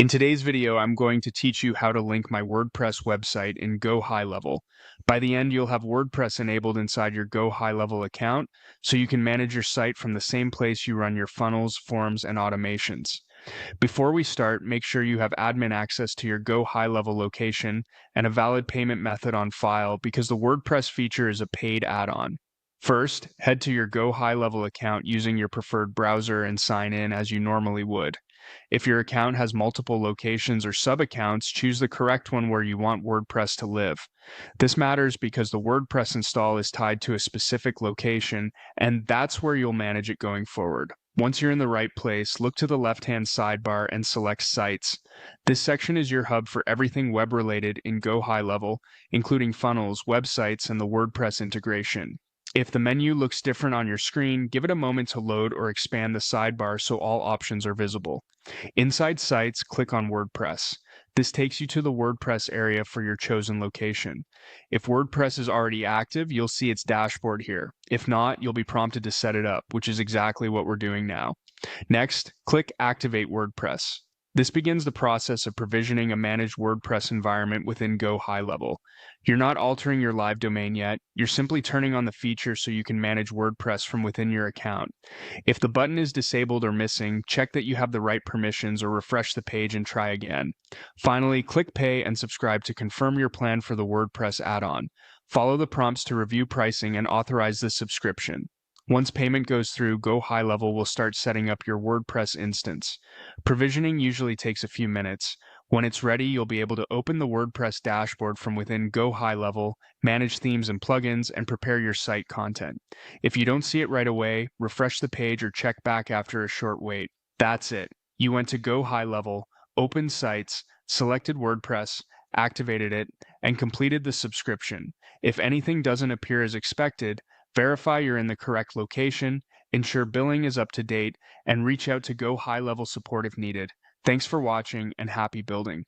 In today's video, I'm going to teach you how to link my WordPress website in GoHighLevel. By the end, you'll have WordPress enabled inside your GoHighLevel account, so you can manage your site from the same place you run your funnels, forms, and automations. Before we start, make sure you have admin access to your GoHighLevel location and a valid payment method on file because the WordPress feature is a paid add-on. First, head to your GoHighLevel account using your preferred browser and sign in as you normally would. If your account has multiple locations or sub-accounts, choose the correct one where you want WordPress to live. This matters because the WordPress install is tied to a specific location, and that's where you'll manage it going forward. Once you're in the right place, look to the left-hand sidebar and select Sites. This section is your hub for everything web-related in GoHighLevel, including funnels, websites, and the WordPress integration. If the menu looks different on your screen, give it a moment to load or expand the sidebar so all options are visible. Inside Sites, click on WordPress. This takes you to the WordPress area for your chosen location. If WordPress is already active, you'll see its dashboard here. If not, you'll be prompted to set it up, which is exactly what we're doing now. Next, click Activate WordPress. This begins the process of provisioning a managed WordPress environment within GoHighLevel. You're not altering your live domain yet, you're simply turning on the feature so you can manage WordPress from within your account. If the button is disabled or missing, check that you have the right permissions or refresh the page and try again. Finally, click Pay and subscribe to confirm your plan for the WordPress add-on. Follow the prompts to review pricing and authorize the subscription. Once payment goes through, GoHighLevel will start setting up your WordPress instance. Provisioning usually takes a few minutes. When it's ready, you'll be able to open the WordPress dashboard from within GoHighLevel, manage themes and plugins, and prepare your site content. If you don't see it right away, refresh the page or check back after a short wait. That's it. You went to GoHighLevel, opened Sites, selected WordPress, activated it, and completed the subscription. If anything doesn't appear as expected, verify you're in the correct location, ensure billing is up to date, and reach out to GoHighLevel support if needed. Thanks for watching and happy building.